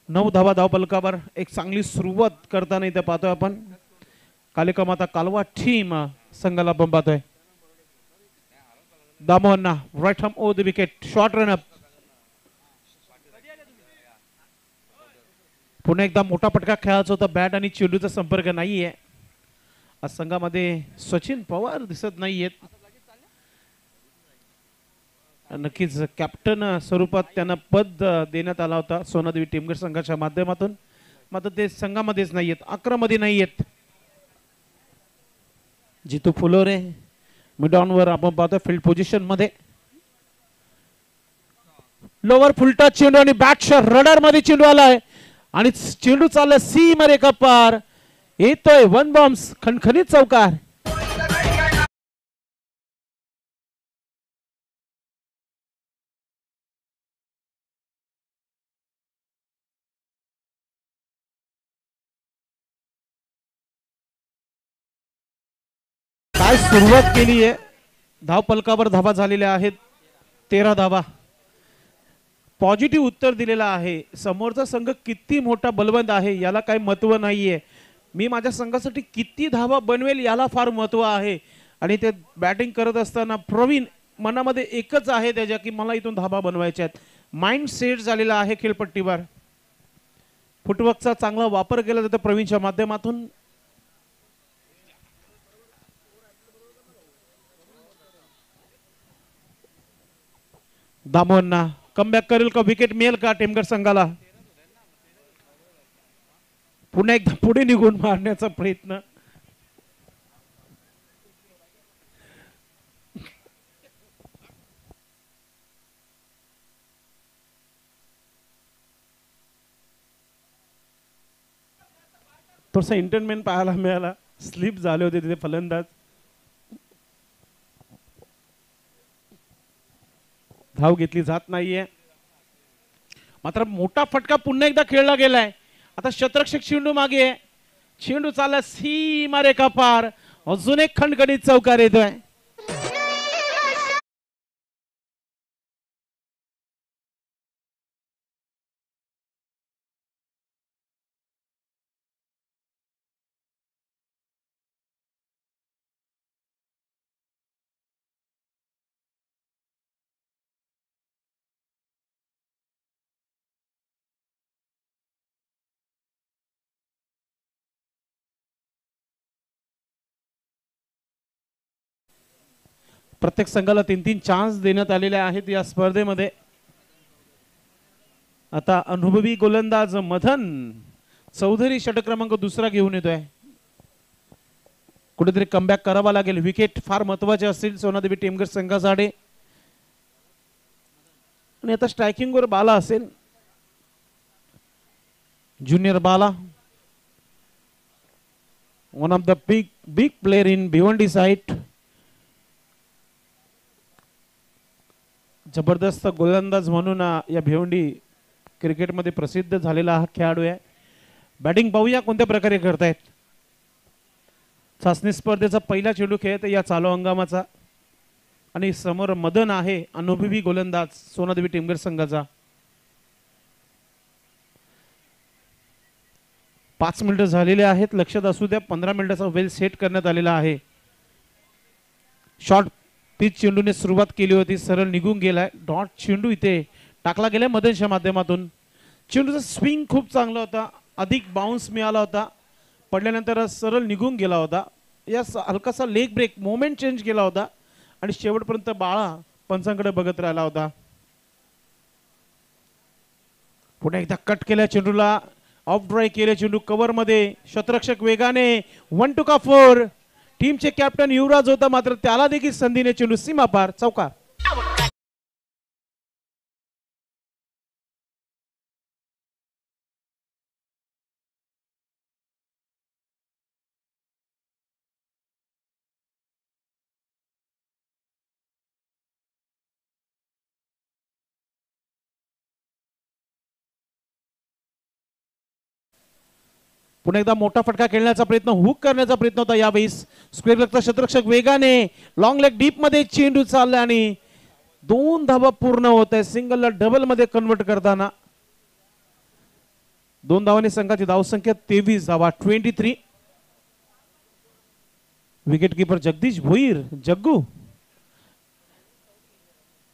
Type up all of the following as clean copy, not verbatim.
9 धावा धावफलकावर एक चांगली सुरुवात करताना इथे पाहतोय आपण कालिका माता कालवा टीम संघाला आपण पाहतोय दामोहन्ना right arm over the wicket short run up पुन्हा एकदा मोठा फटका खेळायचा होता बॅट आणि चेंडूचा संपर्क नाहीये आज संघामध्ये सचिन पवार दिसत नाहीयेत नक्कीच कॅप्टन स्वरूपात त्यांना पद देण्यात आला होता सोनादेवी टीमगट संघाच्या माध्यमातून मात्र ते संघामध्येच नाहीयेत 11 मध्ये नाहीयेत जितू फुलोरे मिडॉनवर आपण पाहतो फील्ड पोझिशन मध्ये लोवर फुलटा चेंडू आणि बॅटच्या रडार मध्ये चेंडू आलाय आणि चेंडू चालला सी मध्ये कपार येतोय वन बॉम्ब्स खणखणीत चौकार काय सुरुवात केली आहे धावफलकावर धावा झालेल्या आहेत 13 धावा पॉझिटिव्ह उत्तर दिलेलं आहे समोरचा संघ किती मोठा बलवंत आहे याला काही महत्व नाहीये मी माझ्या संघासाठी किती धावा बनवेल याला फार महत्व आहे आणि ते बॅटिंग करत असताना प्रवीण मनामध्ये एकच आहे त्याच्या की मला इथून धावा बनवायच्या आहेत माइंड सेट झालेला आहे खेळपट्टीवर फुटवर्कचा चांगला वापर केला जातो प्रवीणच्या माध्यमातून दामोहन्ना कमबॅक करेल का विकेट मिळेल का टेमगड संघाला पुन्हा एकदा पुढे निघून मारण्याचा प्रयत्न थोडासा एंटरटेनमेंट पाहायला मिळाला स्लिप झाले होते तिथे फलंदाज धाव घेतली जात नाहीये मात्र मोठा फटका पुन्हा एकदा खेळला गेलाय आता शतरक्षक चेंडू मागे चेंडू चालला सीमा रेखा पार अजून एक खणखणीत चौकार येतोय प्रत्येक संघाला 3-3 चान्स देण्यात आलेले आहेत या स्पर्धेमध्ये आता अनुभवी गोलंदाज मदन चौधरी षटक क्रमांक दुसरा घेऊन येतोय कुठेतरी कमबॅक करावा लागेल विकेट फार महत्वाचे असतील सोनादेवी टीमगट संघासाठी आणि आता स्ट्रायकिंग वर बाला असेल junior Bala one of the big player in Bhiwandi side जबरदस्त गोलंदाज म्हणून या भिवंडी क्रिकेटमध्ये प्रसिद्ध झालेला हा खेळाडू आहे बॅटिंग पाहूया कोणत्या प्रकारे करतायत चाचणी स्पर्धेचा पहिला चेंडू खेळत या चालू हंगामाचा आणि समोर मदन आहे अनुभवी गोलंदाज सोनादेवी टीमगट संघाचा 5 मिनिटं झालेले आहेत लक्षात असू द्या 15 मिनिटाचा वेल सेट करण्यात आलेला आहे शॉर्ट पिच चेंडूने सुरुवात केली होती सरळ निघून गेलाय डॉट चेंडू इथे टाकला गेलाय मदनच्या माध्यमातून चेंडूचा स्विंग खूप चांगला होता अधिक बाउन्स मिळाला होता पडल्यानंतर सरळ निघून गेला होता या हलकासा लेग ब्रेक मोमेंट चेंज केला होता आणि शेवटपर्यंत बाळा पंचांकडे बघत राहिला होता पुन्हा एकदा कट केल्या चेंडूला ऑफ ड्राय केले चेंडू कव्हर मध्ये शतरक्षक वेगाने 1 टू 4 टीमचे कॅप्टन युवराज होता मात्र त्याला देखील संधीने चेंडू सीमा पार चौकार पुन्हा एकदा मोठा फटका खेळण्याचा प्रयत्न हुक करण्याचा प्रयत्न होता यावेळी स्क्वेअर लेगचा शतरक्षक वेगाने लॉंग लेग डीप मध्ये चेंडू चालला आणि 2 धावा पूर्ण होत आहे सिंगलला डबल मध्ये कन्वर्ट करताना 2 धावांनी संघाची धावसंख्या 23 धावा 23. विकेट कीपर जगदीश भोईर जग्गू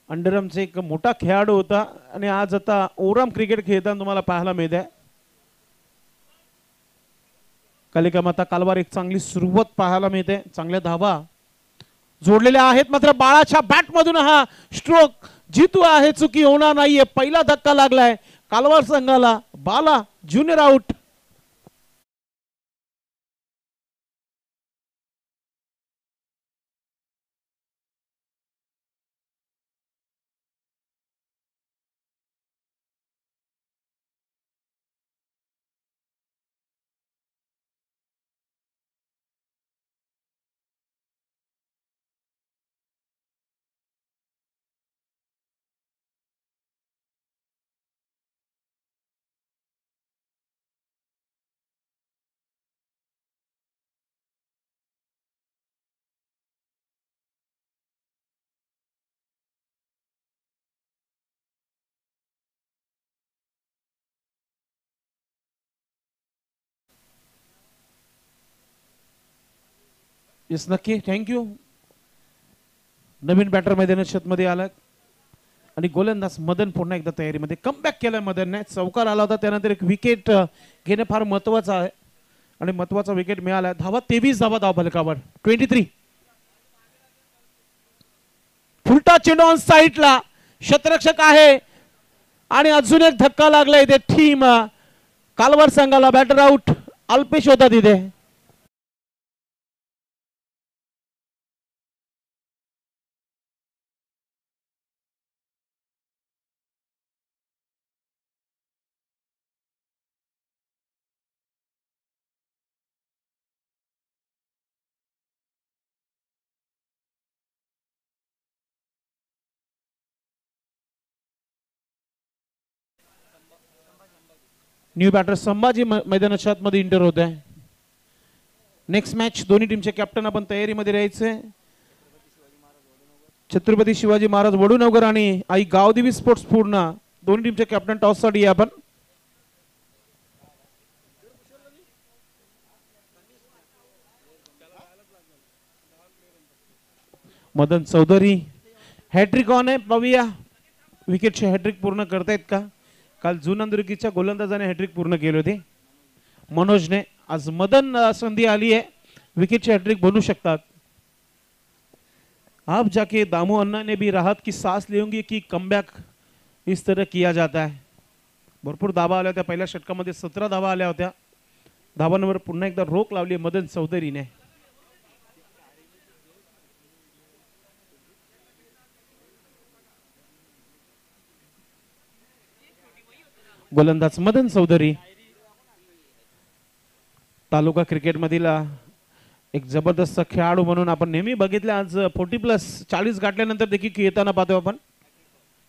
अंडरआर्मचा एक मोठा खेळाडू होता आणि आज आता ओराम क्रिकेट खेळताना तुम्हाला पाहायला मिळत आहे. कालिका माता कालवार एक चांगली सुरुवात पाहायला मिळते. चांगल्या धावा जोडलेल्या आहेत मात्र बाळाच्या बॅट मधून हा स्ट्रोक जितू आहे, चुकी होणार नाहीये. पहिला धक्का लागलाय कालवार संघाला. बाला ज्युनियर आउट. येस नक्की थँक्यू. नवीन बॅटर मैदानात मध्ये आला आणि गोलंदाज मदन पुन्हा एकदा तयारीमध्ये कमबॅक केलाय. मदनने चौकार आला होता त्यानंतर एक विकेट घेणे फार महत्वाचं आहे आणि महत्वाचा विकेट मिळाला. धावा 23 धावा धाव फलकावर 23. फुलटा चेंडू ऑन साईडला क्षेत्ररक्षक आहे आणि अजून एक धक्का लागला इथे. टीम कालवार संघाला बॅटर आउट. अल्पेश होता तिथे. न्यू बॅटर संभाजी मैदानाच्या मध्ये इंटर होत आहे. नेक्स्ट मॅच दोन्ही टीमचे कॅप्टन आपण तयारीमध्ये राहायचे. छत्रपती शिवाजी महाराज वडूनगर आणि आई गावदेवी स्पोर्ट्स पूर्ण दोन्ही टीमचे कॅप्टन टॉस साठी आपण. मदन चौधरी हॅट्रिक ऑन आहे. पाहूया विकेटचे हॅट्रिक पूर्ण करतायत का. काल जुनंदुर्गीच्या गोलंदाजाने हॅट्रिक पूर्ण केले होते मनोजने. आज मदन संधी आली आहे विकेटचे हॅट्रिक बनू शकतात. आप जाके दामू अन्ना ने भी राहत की सांस लेंगे की कमबॅक इस तरह किया जाता है. भरपूर धावा आल्या होत्या पहिल्या षटकामध्ये 17 धावा आल्या होत्या. धावांवर पुन्हा एकदा रोख लावली मदन चौधरीने. गोलंदाज मदन चौधरी तालुका क्रिकेट मधील एक जबरदस्त खेळाडू म्हणून आपण नेहमी बघितले. आज 40+ गाठल्यानंतर देखील खेळताना पाहतो आपण.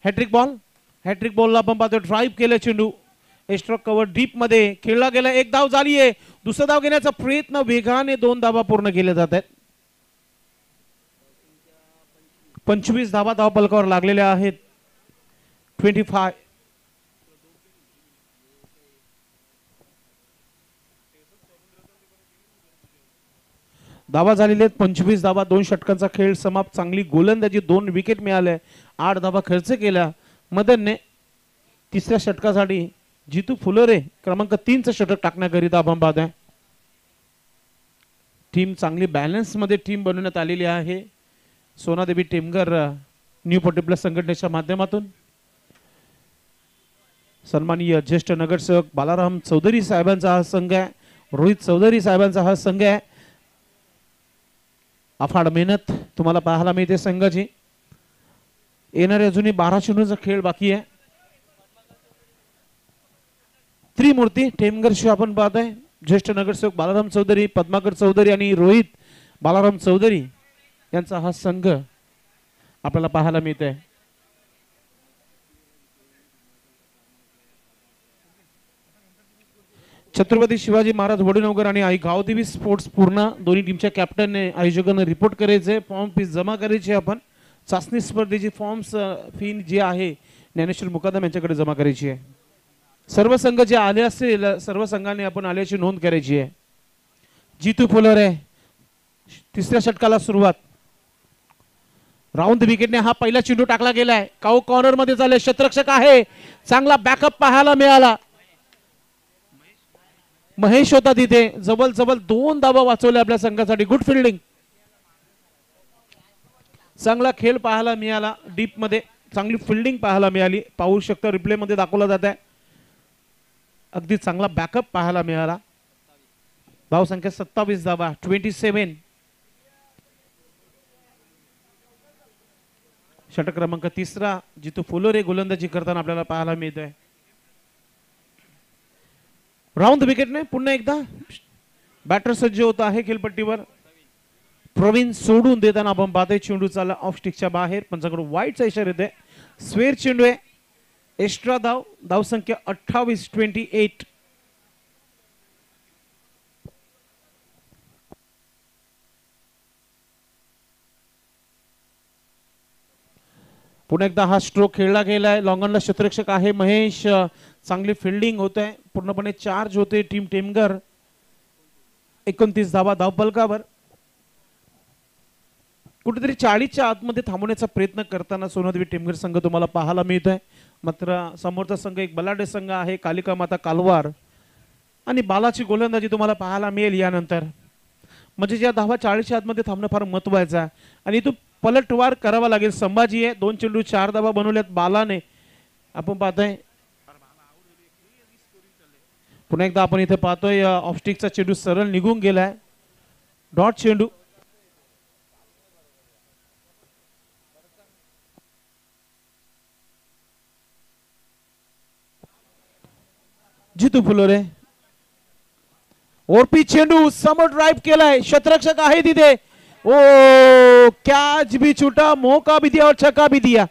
हॅट्रिक बॉलला आपण पाहतो ड्राईव्ह केलं चेंडू. एक्स्ट्रा कव्हर डीप मध्ये खेळला गेला. एक धाव झाली आहे. दुसरा धाव घेण्याचा प्रयत्न वेगाने 2 धावा पूर्ण केले जात आहेत. 25 धावा धाव फलकावर लागलेल्या आहेत. 25 धावा झालेले आहेत. 25 धावा 2 षटकांचा खेळ समाप्त. चांगली गोलंदाजी 2 विकेट मिळाले. 8 धावा खर्च केला मदनने. तिसऱ्या षटकासाठी जितू फुलोरे क्रमांक 3 चं षटक टाकण्याकरिता आपण पाहत आहे. टीम चांगली बॅलन्स मध्ये टीम बनवण्यात आलेली आहे. सोनादेवी टेमगर न्यू पॉटिप्लस संघटनेच्या माध्यमातून सन्माननीय ज्येष्ठ नगरसेवक बालाराम चौधरी साहेबांचा हा संघ आहे. रोहित चौधरी साहेबांचा हा संघ आहे. अफाट मेहनत तुम्हाला पाहायला मिळते संघाची. येणारे अजूनही 12 चेंडूंचा खेळ बाकी आहे. त्रिमूर्ती टेमगरशी आपण पाहत आहे. ज्येष्ठ नगरसेवक बालाराम चौधरी, पद्माकर चौधरी आणि रोहित बालाराम चौधरी यांचा हा संघ आपल्याला पाहायला मिळत आहे. छत्रपती शिवाजी महाराज वडूनगर आणि आई गावदेवी स्पोर्ट्स पूर्ण दोन्ही टीमच्या कॅप्टनने आयोजकांना रिपोर्ट करायचे. फॉर्म फीस जमा करायची. आपण चाचणी स्पर्धेची फॉर्म्स फी जी आहे ज्ञानेश्वर मुकादम यांच्याकडे जमा करायची आहे. सर्व संघ जे आले असतील सर्व संघाने आपण आल्याची नोंद करायची आहे. जितू फुलोरे तिसऱ्या षटकाला सुरुवात. राऊंड विकेटने हा पहिला चेंडू टाकला गेलाय. काऊ कॉर्नर मध्ये झाले. क्षेत्ररक्षक आहे. चांगला बॅकअप पाहायला मिळाला. महेश होता तिथे. जवळ जवळ 2 धावा वाचवल्या आपल्या संघासाठी. Good fielding. चांगला खेळ पाहायला मिळाला. डीप मध्ये चांगली फिल्डिंग पाहायला मिळाली. पाहू शकता रिप्ले मध्ये दाखवला जात आहे. अगदी चांगला बॅकअप पाहायला मिळाला. धाव संख्या 27 धावा. 27. षटक क्रमांक 3 जितू फुलोरे गोलंदाजी करताना आपल्याला पाहायला मिळतोय. राऊंड विकेटने पुन्हा एकदा बॅटर सज्ज होत आहे खेळपट्टीवर. प्रवीण सोडून देताना आपण पाहतोय चेंडू चालला ऑफ स्टिकच्या बाहेर. पंचाकडून वाईटचा इशारा येतोय. स्वेर चेंडू आहे. एक्स्ट्रा धाव. धाव संख्या 28. 28. पुन्हा एकदा हा स्ट्रोक खेळला गेलाय. लॉंगनला क्षेत्ररक्षक आहे महेश. चांगली फिल्डिंग होत आहे. पूर्णपणे चार्ज होते टीम टेमघर. 29 धावा धावफलकावर. कुठेतरी 40च्या आतमध्ये थांबवण्याचा प्रयत्न करताना सोनादेवी टेमघर संघ तुम्हाला पाहायला मिळतोय. मात्र समोरचा संघ एक बलाढ्य संघ आहे. कालिका माता कालवार. आणि बालाची गोलंदाजी तुम्हाला पाहायला मिळेल यानंतर. म्हणजे ज्या धावा 40च्या आतमध्ये थांबणं फार महत्वाचं आहे. आणि इथून पलटवार करावा लागेल. संभाजी आहे. 2 चेंडू 4 धावा बनवल्यात बालाने. आपण पाहतोय पुन्हा एकदा आपण इथे पाहतोय ऑफस्टिकचा चेंडू सरळ निघून गेलाय. डॉट चेंडू. जितू फुलोरे ओरपी चेंडू समोर ड्राइव केलाय. क्षेत्ररक्षक आहे तिथे. ओ कैच भी छूटा. मौका भी दिया और छक्का भी दिया.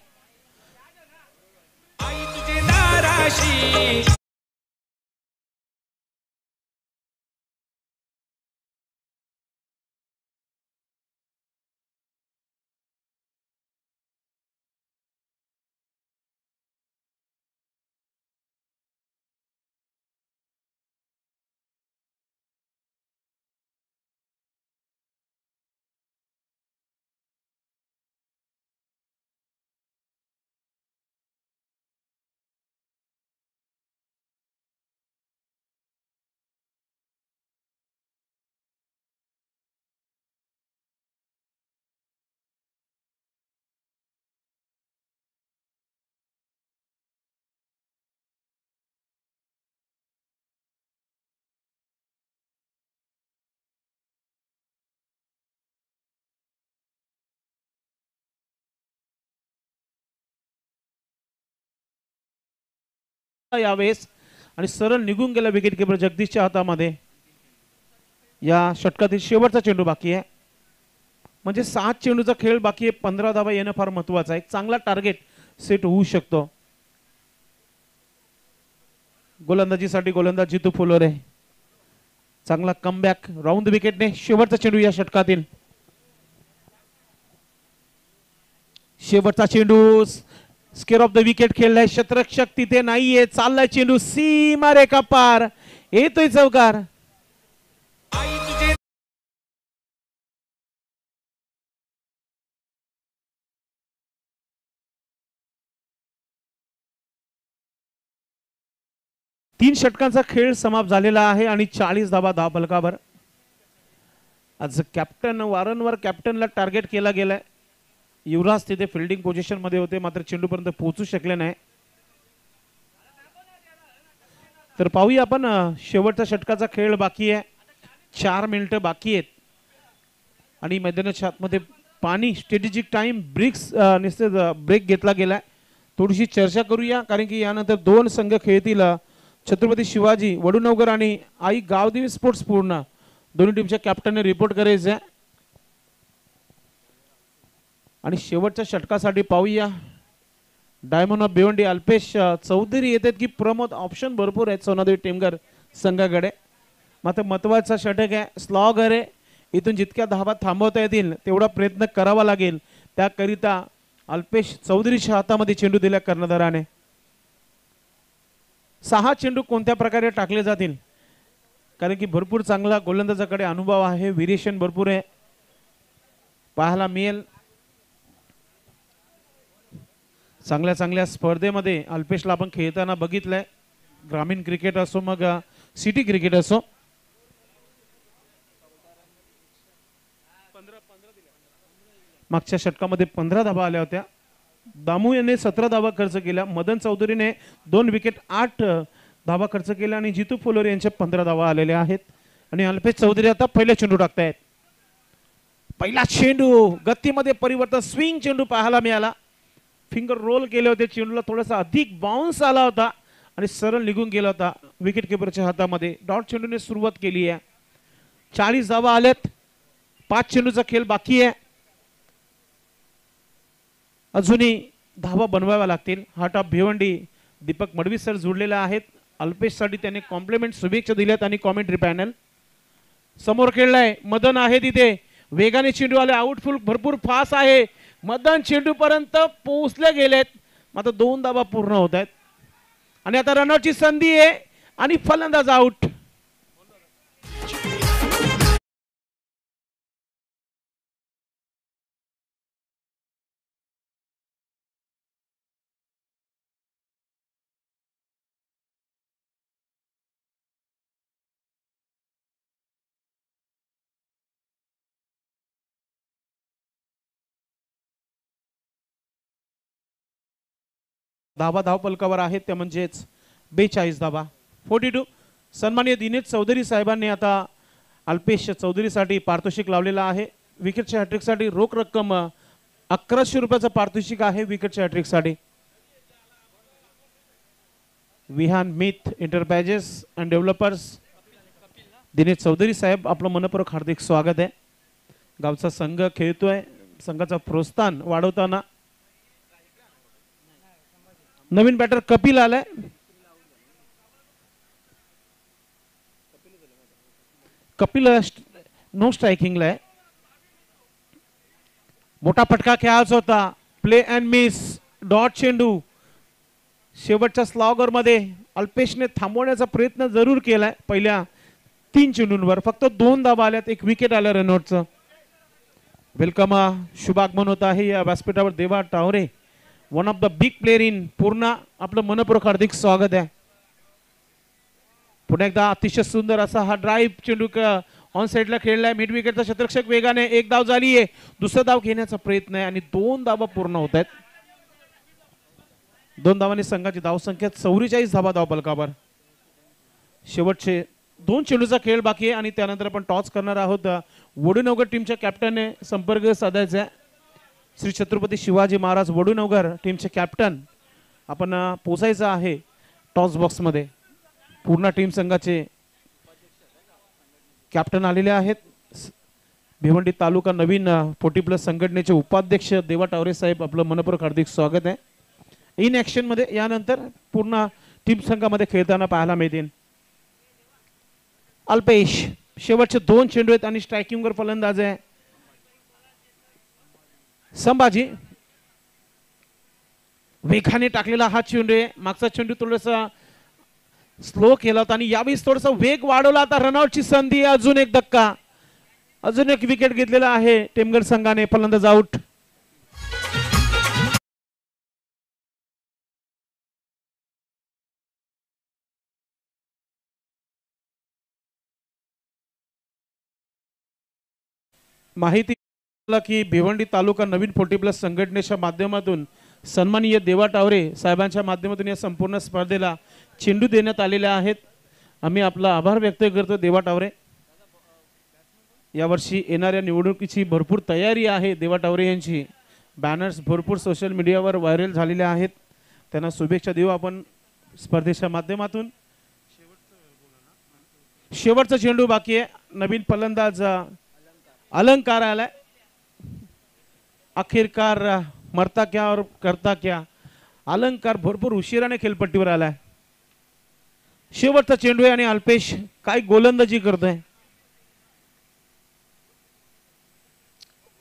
यावेळेस आणि सरळ निघून गेला विकेट कीपर जगदीशच्या हातामध्ये. या षटकातील शेवटचा चेंडू बाकी आहे. म्हणजे 7 चेंडूचा खेळ बाकी आहे. 15 धावा येणं फार महत्वाचं आहे. चांगला टार्गेट सेट होऊ शकतो. गोलंदाजीसाठी गोलंदाज जितू फुलोरे. चांगला कमबॅक. राऊंड विकेटने शेवटचा चेंडू या षटकातील. शेवटचा चेंडू स्केअर ऑफ द विकेट खेळलाय. क्षेत्ररक्षक तिथे नाहीये. चाललाय चेंडू सीमा रेखा पार. येतोय चौकार. तीन षटकांचा खेळ समाप्त झालेला आहे आणि 40 धावा धावफलकावर. आज कॅप्टन वारंवार कॅप्टनला टार्गेट केला गेलाय. युवराज तिथे फिल्डिंग पोझिशन मध्ये होते मात्र चेंडूपर्यंत पोहोचू शकले नाही. तर पाहूया आपण शेवटचा षटकाचा खेळ बाकी आहे. 4 मिनिटं बाकी आहेत आणि मैदानाच्या आतमध्ये पाणी स्ट्रॅटेजिक टाइम ब्रेक घेतला गेलाय. थोडीशी चर्चा करूया कारण की यानंतर 2 संघ खेळतील. छत्रपती शिवाजी वडूनगर आणि आई गावदेवी स्पोर्ट्स पूर्ण. दोन्ही टीमच्या कॅप्टनने रिपोर्ट करायचं. आणि शेवटच्या षटकासाठी पाहूया डायमंड ऑफ भिवंडी अल्पेश चौधरी येतात की प्रमोद. ऑप्शन भरपूर आहेत सोनादेवी टेमघर संघाकडे. मात्र महत्वाचा षटक आहे. स्लॉगर आहे. इथून जितक्या धावा थांबवता येतील तेवढा प्रयत्न करावा लागेल. त्याकरिता अल्पेश चौधरीच्या हातामध्ये चेंडू दिला कर्णधाराने. 6 चेंडू कोणत्या प्रकारे टाकले जातील, कारण की भरपूर चांगला गोलंदाजाकडे अनुभव आहे, व्हेरिएशन भरपूर आहे पाहायला मिळेल. चांगल्या चांगल्या स्पर्धेमध्ये अल्पेशला आपण खेळताना बघितलंय, ग्रामीण क्रिकेट असो मग सिटी क्रिकेट असो. मागच्या षटकामध्ये 15 धावा आल्या होत्या. दामू यांनी 17 धावा खर्च केल्या, मदन चौधरीने 2 विकेट 8 धावा खर्च केल्या आणि जितू फुलोरे यांच्या 15 धावा आलेल्या आहेत. आणि अल्पेश चौधरी आता पहिला चेंडू टाकतायत. पहिला चेंडू गतीमध्ये परिवर्तन, स्विंग चेंडू पाहायला मिळाला. फिंगर रोल केले होते, चेंडूला थोडासा अधिक बाउन्स आला होता आणि सरळ निघून गेला होता विकेट किपरच्या हातामध्ये. डॉट चेंडूने सुरुवात केली आहे. 40 धावा आल्यात, 5 चेंडूचा खेळ बाकी आहे. अजूनही धावा बनवाव्या लागतील. Heart of Bhiwandi Deepak Madavi sir जोडलेले आहेत. अल्पेशसाठी त्यांनी कॉम्प्लिमेंट शुभेच्छा दिल्यात आणि कॉमेंट्री पॅनल समोर खेळलाय. मदन आहे तिथे, वेगाने चेंडू आले, आउटफुल भरपूर फास्ट आहे. मदन चेंडू पर्यंत पोहोचले गेलेत, मात्र 2 धावा पूर्ण होत आहेत आणि आता रनआउटची संधी आहे आणि फलंदाज आउट. धावा फलकावर आहेत त्या म्हणजेच 42 धावा, 42. सन्माननीय दिनेश चौधरी साहेबांनी आता अल्पेश चौधरीसाठी पारितोषिक लावलेला आहे. विकेटच्या हॅट्रिकसाठी रोख रक्कम 1100 रुपयाचं पारितोषिक आहे. विकेटच्या हॅट्रिकसाठी Vihan Mith enterprises and developers Dinesh Chaudhary साहेब, आपलं मनपूर्वक हार्दिक स्वागत आहे. गावचा संघ खेळतोय, संघाचा प्रोत्साहन वाढवताना नवीन बॅटर कपिल आलाय. कपिल नो स्ट्रायकिंगला आहे. मोठा फटका खेळायचा होता, प्ले अँड मिस, डॉट चेंडू. शेवटच्या स्लॉगर मध्ये अल्पेशने थांबवण्याचा प्रयत्न जरूर केलाय. पहिल्या 3 चेंडूंवर फक्त 2 धावा आल्यात, 1 विकेट आलं रनआउटचं. वेलकम शुभागमन होत आहे या व्यासपीठावर देवा Taware, one of the big player in Purna. आपलं मनपूर्वक हार्दिक स्वागत आहे. पुन्हा एकदा अतिशय सुंदर असा हा ड्राईव्ह चेंडू ऑन साइडला खेळलाय. मिड विकेटचा क्षेत्ररक्षक वेगाने, 1 धाव झाली आहे, दुसरा धाव घेण्याचा प्रयत्न आहे आणि 2 धावा पूर्ण होत आहेत. 2 धावांनी संघाची धावसंख्या 44 धावा धावफलकावर. शेवटचे 2 चेंडूचा खेळ बाकी आहे आणि त्यानंतर आपण टॉस करणार आहोत. वडूनगर टीमच्या कॅप्टनने संपर्क साधायचा आहे. श्री छत्रपती शिवाजी महाराज वडूनगर टीमचे कॅप्टन आपण पोचायचं आहे टॉस बॉक्स मध्ये. पूर्ण टीम संघाचे कॅप्टन आलेले आहेत. भिवंडी तालुका नवीन 40+ संघटनेचे उपाध्यक्ष देवा टावरे साहेब, आपलं मनपूर्वक हार्दिक स्वागत आहे. इन ऍक्शन मध्ये यानंतर पूर्ण टीम संघामध्ये खेळताना पाहायला मिळतील. अल्पेश शेवटचे 2 चेंडू आहेत आणि स्ट्रायकिंगवर फलंदाज आहे संभाजी. वेगाने टाकलेला हा चेंडू आहे. मागचा चेंडू थोडासा स्लो केला होता आणि यावेळी थोडासा वेग वाढवला. आता रनआउटची संधी आहे. अजून एक धक्का, अजून एक विकेट घेतलेला आहे टेमगड संघाने. फलंदाज आउट. माहिती की भिवंडी तालुका नवीन 40+ संघटनेच्या माध्यमातून सन्माननीय देवा टावरे साहेबांच्या माध्यमातून या संपूर्ण स्पर्धेला चेंडू देण्यात आलेले आहेत. आम्ही आपला आभार व्यक्त करतो देवा टावरे. यावर्षी येणाऱ्या निवडणुकीची भरपूर तयारी आहे देवा टावरे यांची. बॅनर्स भरपूर सोशल मीडियावर व्हायरल झालेले आहेत. त्यांना शुभेच्छा देऊ आपण स्पर्धेच्या माध्यमातून. शेवटचा चेंडू बाकी आहे. नवीन फलंदाज अलंकार आलाय. आखिरकार मरता क्या और करता क्या, अलंकार भरपूर उशिराने खेळपट्टीवर आलाय. शेवटचा चेंडू आहे आणि अल्पेश काय गोलंदाजी करतोय.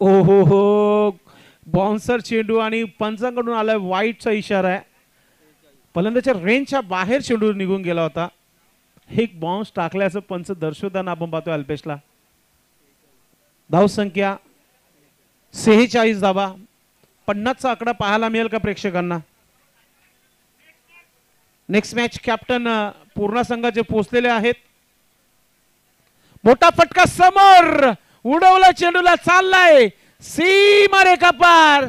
ओ हो, बाउन्सर चेंडू आणि पंचांकडून आलाय वाईटचा इशारा आहे. फलंदाच्या रेंजच्या बाहेर चेंडू निघून गेला होता. एक बाउन्स टाकल्याचं पंच दर्शवताना आपण पाहतोय अल्पेशला. धाव संख्या 46 धावा. 50चा आकडा पाहायला मिळेल का प्रेक्षकांना? नेक्स्ट मॅच कॅप्टन पूर्ण संघाचे पोहोचलेले आहेत. मोठा फटका समोर उडवला, चेंडूला चाललाय सीमा रेखा पार.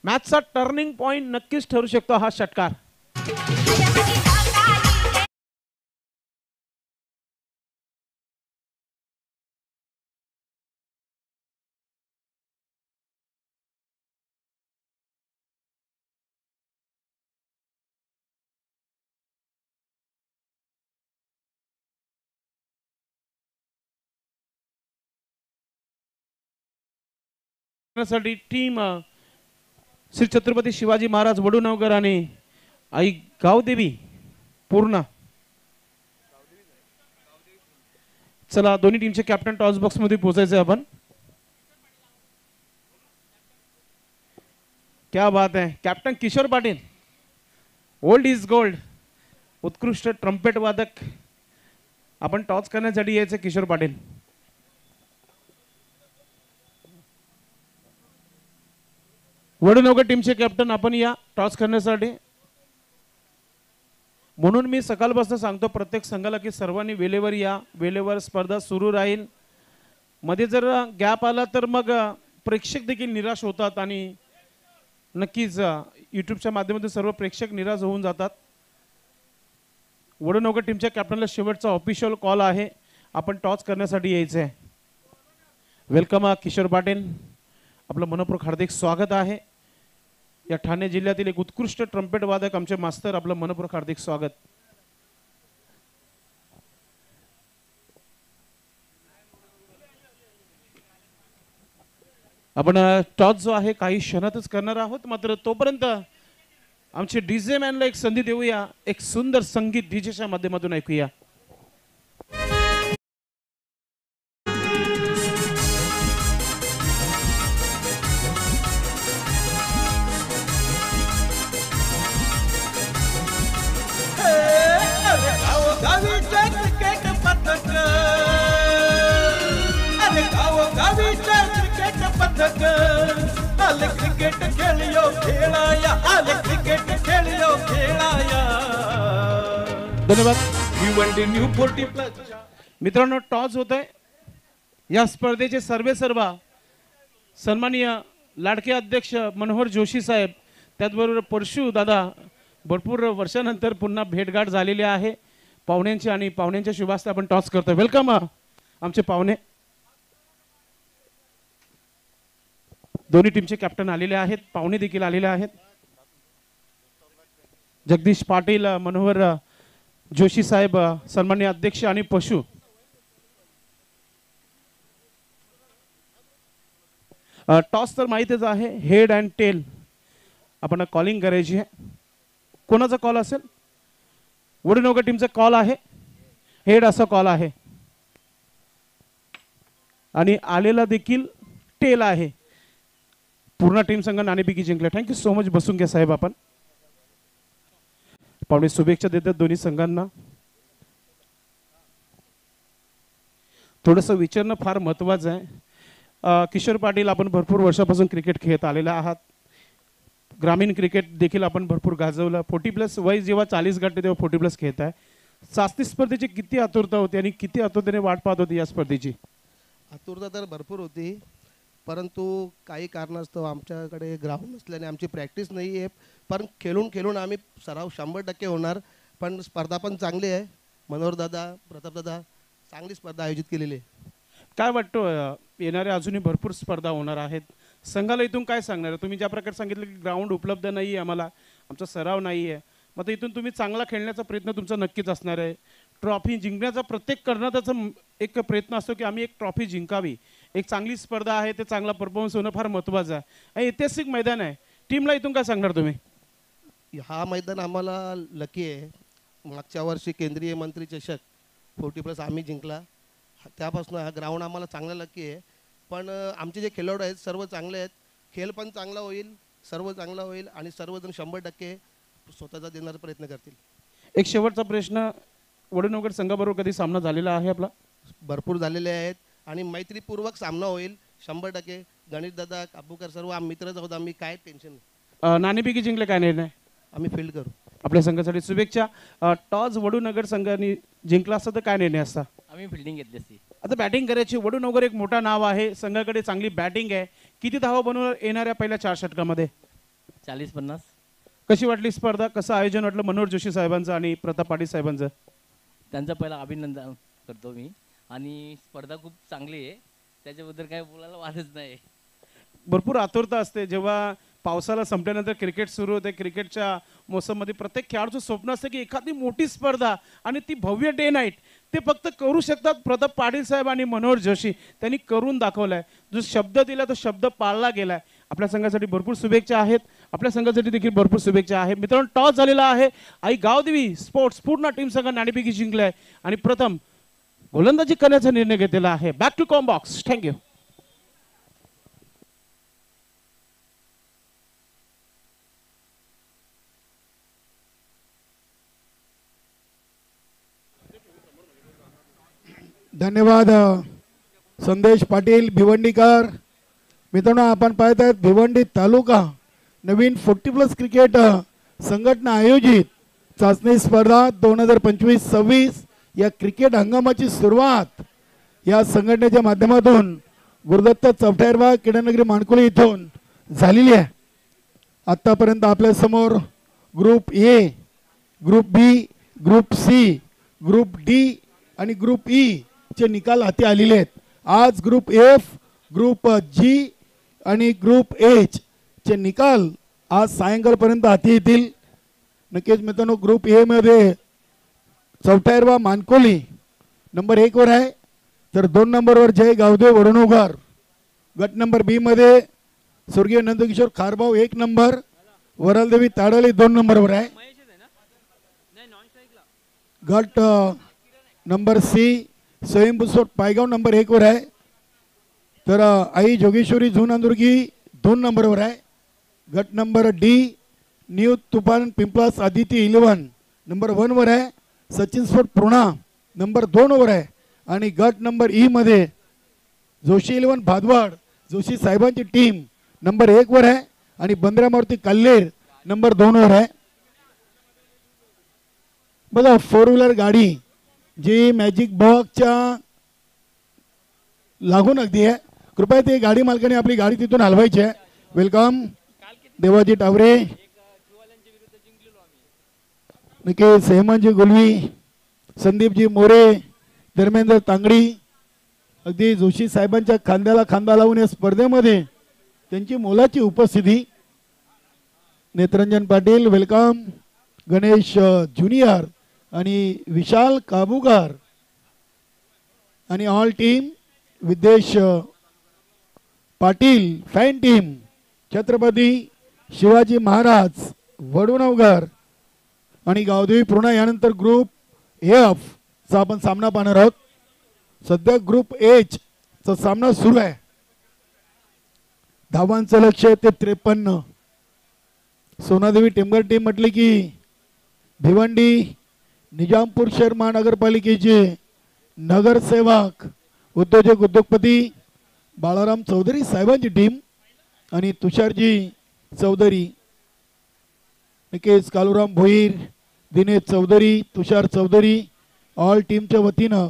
मॅचचा टर्निंग पॉइंट नक्कीच ठरू शकतो हा षटकार. साठी टीम श्री छत्रपती शिवाजी महाराज वडूनगर आणि आई गावदेवी पूर्ण. चला दोन्ही टीमचे कॅप्टन टॉस बॉक्स मध्ये पोहोचायचे आपण. क्या बात है. Captain Kishore Patil, old is gold, उत्कृष्ट ट्रम्पेट वादक. आपण टॉस करण्यासाठी यायचे किशोर पाटील. वडूनगर टीमचे कॅप्टन आपण या टॉस करण्यासाठी. म्हणून मी सकाळपासून सांगतो प्रत्येक संघाला की सर्वांनी वेळेवर या, वेळेवर स्पर्धा सुरू राहील. मध्ये जर गॅप आला तर मग प्रेक्षक देखील निराश होतात आणि नक्कीच यूट्यूबच्या माध्यमातून सर्व प्रेक्षक निराश होऊन जातात. वडूनगर टीमच्या कॅप्टनला शेवटचा ऑफिशियल कॉल आहे, आपण टॉस करण्यासाठी यायचं आहे. वेलकम किशोर पाटील, आपलं मनपूर्वक हार्दिक स्वागत आहे. या ठाणे जिल्ह्यातील एक उत्कृष्ट ट्रम्पेट वादक आमचे मास्तर, आपलं मनपूर्वक हार्दिक स्वागत. आपण टॉस जो आहे काही क्षणातच करणार आहोत, मात्र तोपर्यंत आमचे डीजे मॅनला एक संधी देऊया. एक सुंदर संगीत डीजेच्या माध्यमातून ऐकूया. आले क्रिकेट खेळियो खेळाया, आले क्रिकेट खेळियो खेळाया. धन्यवाद. भिवंडी न्यू 40+. मित्रांनो, टॉस होत आहे. या स्पर्धेचे सर्वेसर्वा सन्माननीय लाडके अध्यक्ष मनोहर जोशी साहेब, त्याचबरोबर परशु दादा, भरपूर वर्षानंतर पुन्हा भेटगाठ झालेली आहे पाहुण्यांची आणि पाहुण्यांच्या शुभास्ते आपण टॉस करतोय. वेलकम आमचे पाहुणे. दोन्ही टीमचे कॅप्टन आलेले आहेत, पाहुणे देखील आलेले आहेत. जगदीश पाटील, मनोहर जोशी साहेब, सन्माननीय अध्यक्ष आणि पशु. टॉस तर माहितीच आहे, हेड अँड टेल आपण कॉलिंग करायची आहे. कोणाचा कॉल असेल? वडूनगर टीमचा कॉल आहे, हेड असा कॉल आहे आणि आलेला देखील टेल आहे. पूर्ण टीम संघ नाणेफेकी जिंकले. Thank you so much. बसून घ्या साहेब. आपण पाहुणे शुभेच्छा देतात दोन्ही संघांना. थोडंसं विचारणं फार महत्त्वाचं आहे. किशोर पाटील, आपण भरपूर वर्षापासून क्रिकेट खेळत आलेला आहात. ग्रामीण क्रिकेट देखील आपण भरपूर गाजवलं. 40+ वय जेव्हा 40 गाठते तेव्हा 40+ खेळत आहे. चाचणी स्पर्धेची किती आतुरता होती आणि किती आतुरतेने वाट पाहत होती या स्पर्धेची? आतुरता तर भरपूर होती, परंतु काही कारणास्तव आमच्याकडे ग्राउंड नसल्याने आमची प्रॅक्टिस नाही आहे. पण खेळून आम्ही सराव 100% होणार. पण स्पर्धा पण चांगली आहे. मनोहर दादा, प्रताप दादा चांगली स्पर्धा आयोजित केलेली आहे. काय वाटतं येणाऱ्या अजूनही भरपूर स्पर्धा होणार आहेत, संघाला इथून काय सांगणार? तुम्ही ज्या प्रकारे सांगितलं की ग्राउंड उपलब्ध नाही आहे, आम्हाला आमचा सराव नाही आहे, मग इथून तुम्ही चांगला खेळण्याचा प्रयत्न तुमचा नक्कीच असणार आहे. ट्रॉफी जिंकण्याचा प्रत्येक कर्णधाराचा एक प्रयत्न असतो की आम्ही एक ट्रॉफी जिंकावी. एक चांगली स्पर्धा आहे, ते चांगला परफॉर्मन्स होणं फार महत्त्वाचं आहे. आणि ऐतिहासिक मैदान आहे. टीमला इथून काय सांगणार तुम्ही? हा मैदान आम्हाला लकी आहे. मागच्या वर्षी केंद्रीय मंत्री चषक 40+ आम्ही जिंकला, त्यापासून हा ग्राउंड आम्हाला चांगला लकी आहे. पण आमचे जे खेळाडू आहेत सर्व चांगले आहेत. खेळ पण चांगला होईल, सर्व चांगला होईल आणि सर्वजण 100% स्वतःचा देण्याचा प्रयत्न करतील. एक शेवटचा प्रश्न, वडूनगर संघाबरोबर कधी सामना झालेला आहे आपला? भरपूर झालेले आहेत आणि मैत्रीपूर्वक सामना होईल 100%. गणेश दादा, काबूकर सर्व आम्ही मित्रच आहोत. आम्ही काय टेन्शन नाही. नाणेफेकी जिंकले काय निर्णय? आम्ही फील्ड करू. आपल्या संघासाठी शुभेच्छा. टॉस वडूनगर संघाने जिंकला असता तर काय निर्णय असता? आम्ही फिल्डिंग घेतली असती. आता बॅटिंग करायची. वडूनगर एक मोठा नाव आहे, संघाकडे चांगली बॅटिंग आहे. किती धावा बनवून येणाऱ्या पहिल्या 4 षटकामध्ये? 40-50. कशी वाटली स्पर्धा? कसं आयोजन वाटलं मनोहर जोशी साहेबांचं आणि प्रताप पाटील साहेबांचं? त्यांचं पहिलं अभिनंदन करतो मी. आणि स्पर्धा खूप चांगली आहे, त्याच्याबद्दल काय बोलायला वादच नाही. भरपूर आतुरता असते जेव्हा पावसाला संपल्यानंतर क्रिकेट सुरू होते. क्रिकेटच्या मोसममध्ये प्रत्येक खेळाडूचं स्वप्न असतं की एखादी मोठी स्पर्धा आणि ती भव्य डे नाईट ते फक्त करू शकतात प्रताप पाटील साहेब आणि मनोहर जोशी. त्यांनी करून दाखवलाय. जो शब्द दिला तो शब्द पाळला गेलाय. आपल्या संघासाठी भरपूर शुभेच्छा आहेत. आपल्या संघासाठी देखील भरपूर शुभेच्छा आहेत. मित्रांनो, टॉस झालेला आहे. आई गावदेवी स्पोर्ट्स पूर्ण टीम संघ नाणेफेकी जिंकलाय आणि प्रथम गोलंदाजी करण्याचा निर्णय घेतलेला आहे. Back to comm box. Thank you. धन्यवाद संदेश पाटील भिवंडीकर. मित्रांनो, आपण पाहत आहेत भिवंडी तालुका नवीन 40+ क्रिकेट संघटना आयोजित चाचणी स्पर्धा 2025-26 या क्रिकेट हंगामाची सुरुवात या संघटनेच्या माध्यमातून गुरुदत्त चौथायरवा किडनगरी मानकुली इथून झालेली आहे. आतापर्यंत आपल्या समोर group A, group B, group C, group D आणि ग्रुप ई चे निकाल हाती आलेले आहेत. आज ग्रुप एफ, ग्रुप जी आणि ग्रुप एच चे निकाल आज सायंकाळपर्यंत हाती येतील. नक्कीच मित्रांनो, ग्रुप ए मध्ये चौथायरवा मानकोली नंबर 1 वर आहे, तर 2 नंबरवर जय गावदेव वडणोगर. गट नंबर बी मध्ये स्वर्गीय नंदकिशोर खारभाऊ 1 नंबर, वरलदेवी ताडाली 2 नंबरवर आहे. गट नंबर सी स्वयंभूसोट पायगाव नंबर 1 वर आहे, तर आई जोगेश्वरी झुनांदुर्गी 2 नंबरवर आहे. गट नंबर डी न्यू तुफान पिंपलास आदिती 11 नंबर 1 वर आहे. सचिन स्पोर्ट पूर्णा नंबर 2 वर आहे. आणि गट नंबर ई मध्ये जोशी 11 भादवाड जोशी साहेबांची टीम नंबर 1 वर आहे आणि बंद्रा मारुती कल्लेर नंबर 2 वर आहे. बघा, 4 व्हीलर गाडी जी मॅजिक बॉक्सच्या लागून अगदी आहे. कृपया ते गाडी मालकाने आपली गाडी तिथून हलवायची आहे. वेलकम देवाजी टावरे, निकेश हेमंतजी गुलवी, संदीपजी मोरे, धर्मेंद्र तांगडी. अगदी जोशी साहेबांच्या खांद्याला खांदा लावून या स्पर्धेमध्ये त्यांची मोलाची उपस्थिती. नेत्रंजन पाटील वेलकम, गणेश ज्युनियर आणि विशाल काबूकर आणि all team, Vidyesh Patil fan team, Chhatrapati Shivaji Maharaj Vadunagar आणि गावदेवी पूर्णा. यानंतर ग्रुप एफ चा आपण सामना पाहणार आहोत. सध्या ग्रुप एच चा सामना सुरू आहे. धावांचं लक्ष्य ते 53. सोनादेवी टिमगर टीम म्हटली की भिवंडी निजामपूर शहर महानगरपालिकेचे नगरसेवक उद्योजक उद्योगपती बाळाराम चौधरी साहेबांची टीम आणि तुषारजी चौधरी, निकेश कालूराम भोईर, दिनेश चौधरी, तुषार चौधरी ऑल टीमच्या वतीनं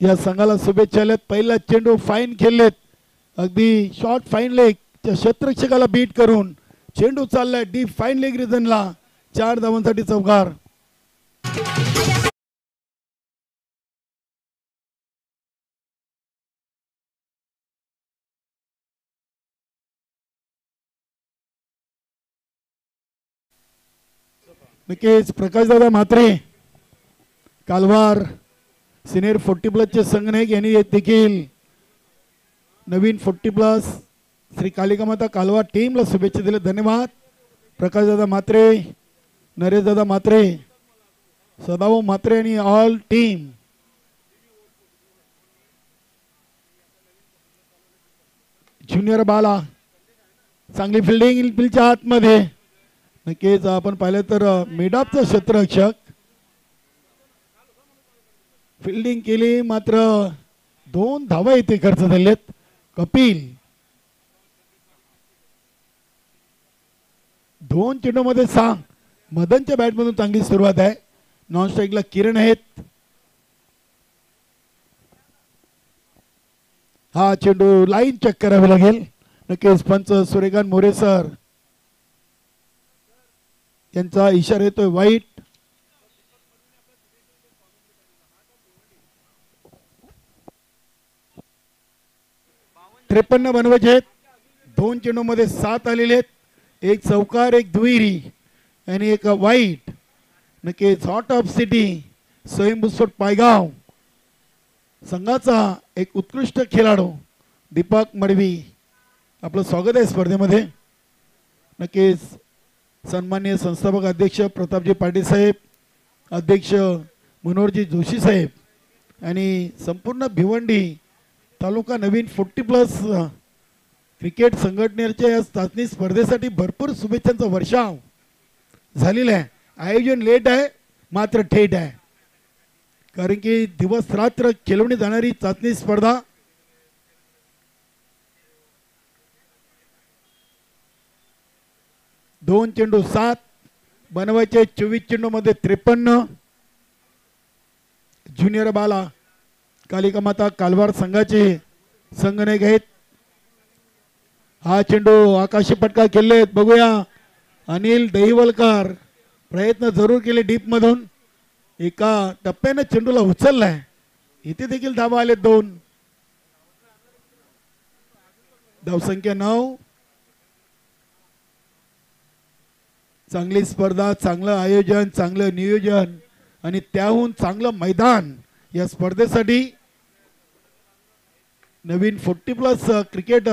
या संघाला शुभेच्छा. पहिला चेंडू फाईन खेळलेत, अगदी शॉर्ट फाईन लेग त्या क्षेत्ररक्षकाला बीट करून चेंडू चाललाय डीप फाईन लेग रिजनला. 4 धावांसाठी चौकार. नक्कीच प्रकाशदादा म्हात्रे कालवार सिनियर 40+ चे संघनायक यांनी देखील नवीन 40+ श्री कालिका माता कालवार टीमला शुभेच्छा दिल्या. धन्यवाद प्रकाशदादा म्हात्रे, नरेशदादा म्हात्रे, सदाभाऊ म्हात्रे आणि ऑल टीम. ज्युनियर बाला चांगली फिल्डिंग पिलच्या आतमध्ये. नक्कीच आपण पाहिलं तर मिडऑफचा क्षेत्ररक्षक फिल्डिंग केली, मात्र 2 धावा इथे खर्च झालेत. कपिल 2 चेंडूमध्ये 6. मदनच्या बॅटमधून चांगली सुरुवात आहे. नॉन स्ट्राईकला किरण आहेत. हा चेंडू लाईन चेक करावी लागेल. नक्कीच पंच सूर्यकांत मोरे सर यांचा इशारा येतोय वाईट. त्रेपन्न बनवायचे आहेत. 2 चेंडूमध्ये 7 आलेले आहेत. एक चौकार, एक दुहेरी आणि एक वाईट. नक्कीच हॉट ऑफ सिटी स्वयंभूस्फोट पायगाव संघाचा एक उत्कृष्ट खेळाडू दीपक मडवी आपलं स्वागत आहे स्पर्धेमध्ये. नक्कीच सन्माननीय संस्थापक अध्यक्ष प्रतापजी पाटील साहेब, अध्यक्ष मनोहरजी जोशी साहेब आणि संपूर्ण भिवंडी तालुका नवीन 40+ क्रिकेट संघटनेच्या या चाचणी स्पर्धेसाठी भरपूर शुभेच्छांचा वर्षाव झालेला आहे. आयोजन लेट आहे मात्र थेट आहे, कारण की दिवस रात्र खेळवली जाणारी चाचणी स्पर्धा. दोन चेंडू 7 बनवायचे. 24 चेंडू मध्ये 53. ज्युनियर बाला कालिका माता कालवार संघाचे संघनायक आहेत. हा चेंडू आकाशी पटका केलेत. बघूया अनिल दहिवलकर प्रयत्न जरूर केले डीप मधून. एका टप्प्याने चेंडूला उचललाय. इथे देखील धावा आले 2. धावसंख्या 9. चांगली स्पर्धा, चांगलं आयोजन, चांगलं नियोजन आणि त्याहून चांगलं मैदान या स्पर्धेसाठी नवीन 40+ क्रिकेट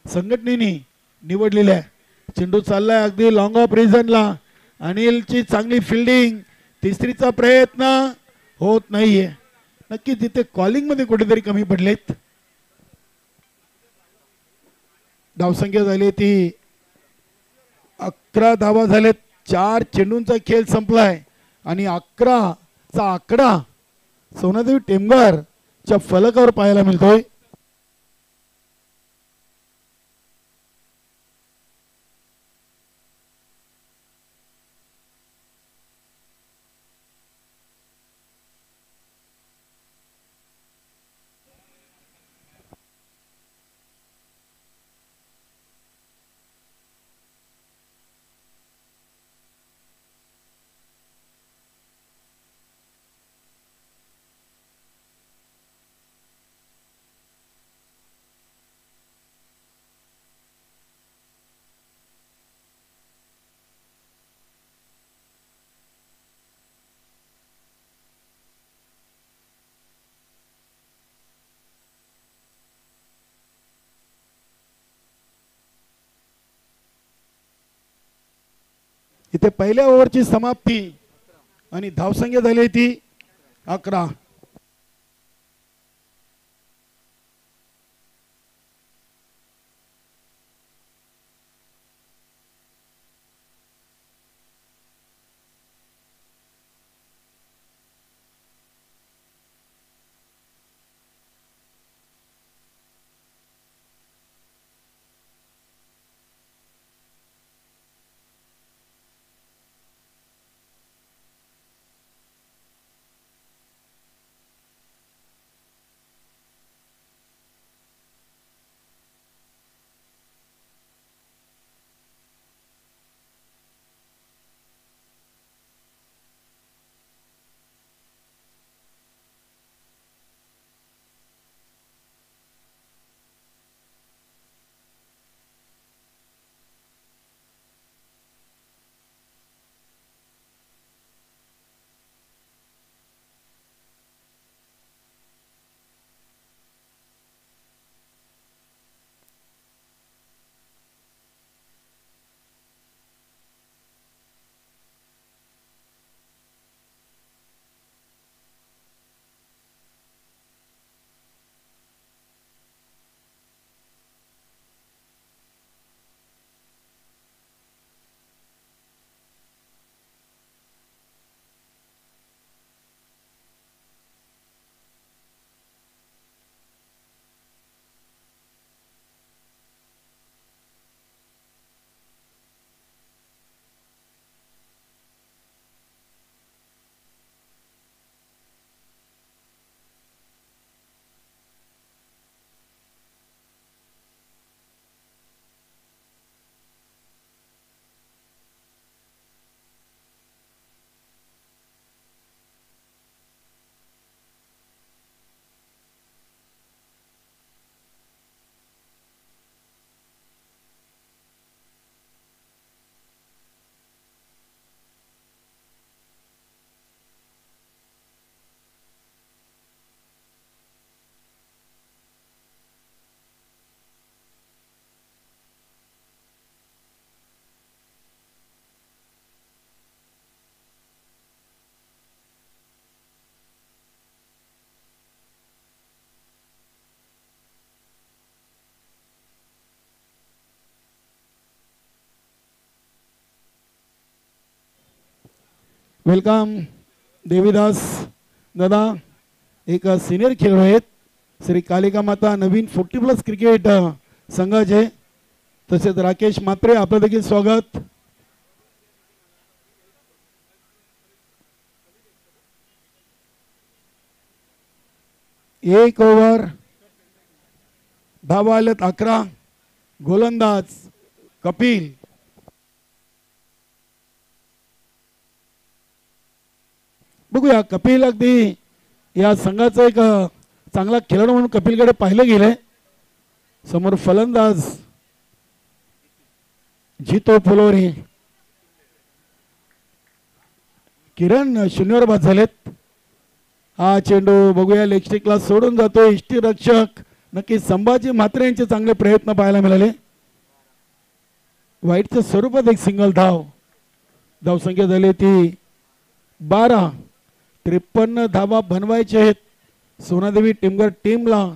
संघटनेने निवडलेले आहे. चेंडू चाललाय अगदी लॉंग ऑफ रिझनला. अनिलची चांगली फिल्डिंग. तिसरीचा प्रयत्न होत नाहीये. नक्कीच तिथे कॉलिंग मध्ये कुठेतरी कमी पडलेत. धावसंख्या झाली ती 11 धावा झालेत. 4 चेंडूंचा खेळ संपलाय आणि 11चा आकडा सोनादेवी टेमगारच्या फलकावर पाहायला मिळतोय. इथे पहिल्या ओव्हरची समाप्ती आणि धावसंख्या झाली ती 11. वेलकम देवीदास दादा, एक सिनियर खेळाडू आहेत श्री कालिका माता नवीन 40+ क्रिकेट संघाचे, तसेच राकेश मात्रे आपलं देखील स्वागत. एक ओव्हर, धावा आलेत 11. गोलंदाज कपिल. बघूया कपिल अगदी या संघाचा एक चांगला खेळाडू म्हणून कपिलकडे पाहिलं गेलंय. समोर फलंदाज जितो फुलोरी. किरण शून्यावर बाद झालेत. हा चेंडू बघूया लेग स्टिकला सोडून जातो. इष्टी रक्षक नक्की संभाजी म्हात्रे यांचे चांगले प्रयत्न पाहायला मिळाले. वाईटच्या स्वरूपात एक सिंगल धाव. धावसंख्या झाली ती 12. 53 धावा बनवायचे आहेत सोनादेवी टीमगर टीमला.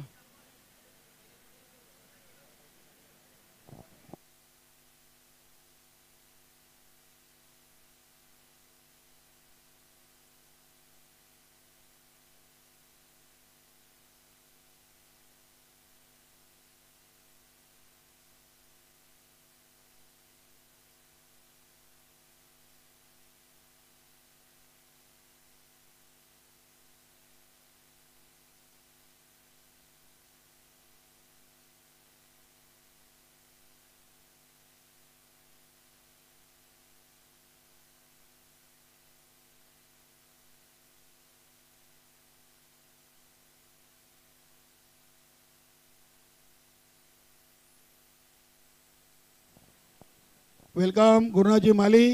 वेलकम गुरुनाथजी माली,